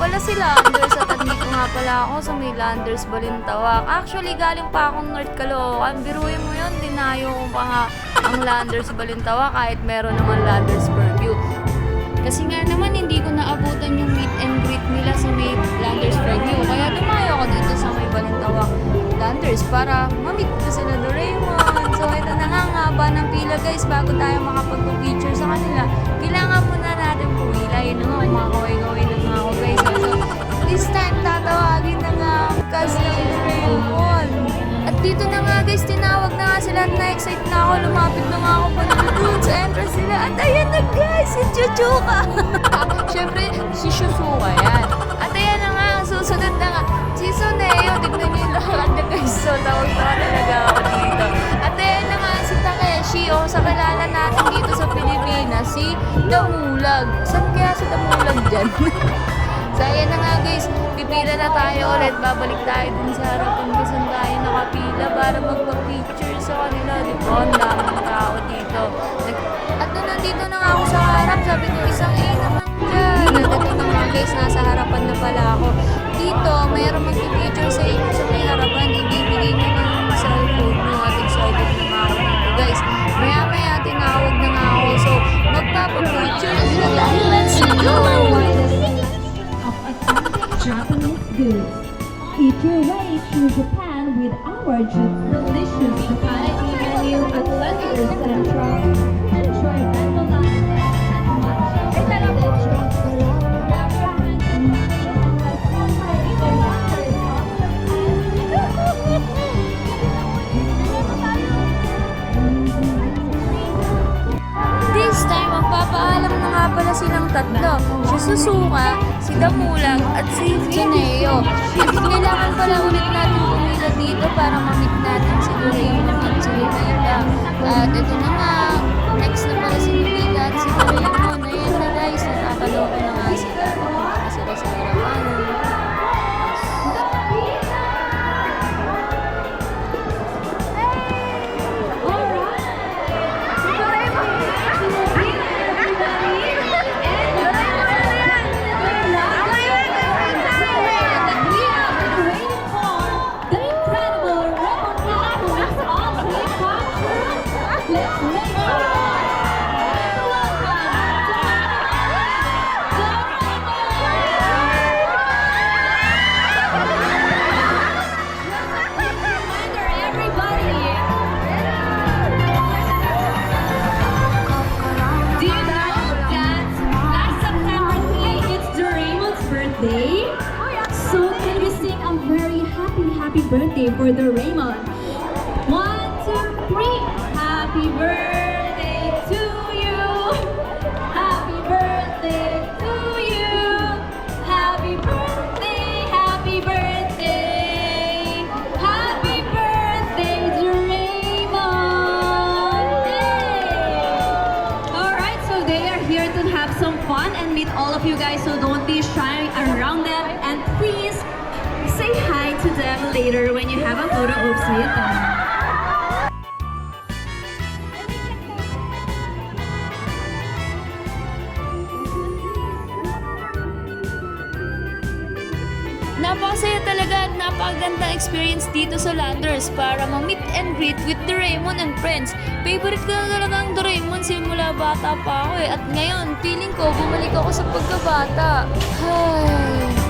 pala si Landers at andito nga pala ako sa may Landers Balintawak. Actually, galing pa akong North Caloocan. Biruin mo yun, dinayo ko pa nga ang Landers Balintawak kahit meron naman Landers Purview. Kasi nga naman, hindi ko naabutan yung meet and greet nila sa may Landers Purview. Kaya dumayo ako dito sa may Balintawak Landers para ma-meet ko sila Doraemon. So, ito na nga, ang haba ng pila guys bago tayo makapag-picture sa kanila. Kailangan muna natin pumila. Yun na nga, kumakaway-kaway na nga ako guys. So, this time, tatawagin na nga ang cast ng Doraemon. At dito na nga guys, tinawag na nga sila at na-excite na ako. Lumapit na nga ako pa doon sa entrance nila. At ayan na guys, si Chuchuka. Siyempre, si Shusuka yan. At ayan na nga, ang susunod na nga, si Suneo. Tignan niyo yung lakad na guys. So, tawag-tawa talaga ako dito. At ayan na nga, si Takeshi. O, sa kilala natin dito sa Pilipinas, si Damulag. Saan kaya si Damulag dyan? So, ayan na nga guys, pipila na tayo ulit. Babalik tayo dun sa harapan kasi tayo nakapila para magpa-picture sa kanila. Di ba? Ang daming tao dito. At nung nandito na nga ako sa harap, sabi ko, isang A naman dyan. Nandito na nga guys, nasa harapan na pala ako. Dito, mayroong magpipicture sa inyo sa may harapan. Ibibigay nyo na yung cellphone nyo at excited na nga ako dito guys. Maya-maya tinawag na nga ako. So, magpapa-picture na tayo. Let's go! Japanese goods. Eat your way through Japan with our delicious Japanese menu at Landers Central. Enjoy rental life and much This time, magpapaalam na nga pala silang tatlo. Si Susuka, si Damulag, at si Juneo. At kailangan pala ulit natin pumila dito para ma-meet natin si Doraemon at si Nobita. At ito na nga, next na pala si Nobita at si Doraemon. Ayan na guys, natataloko na nga sila. Sila sa harapan. Happy birthday for Doraemon. 1, 2, 3. Happy birthday to you. Happy birthday to you. Happy birthday, happy birthday. Happy birthday, Doraemon. Hey. Alright, so they are here to have some fun and meet all of you guys, so don't be shy around them and please say hi to them later when you have a photo oops with them. Napakasaya talaga at napakagandang experience dito sa Landers para ma-meet and greet with Doraemon and friends. Favorite ko na talaga ang Doraemon simula bata pa ako eh. At ngayon, feeling ko bumalik ako sa pagkabata. Ay...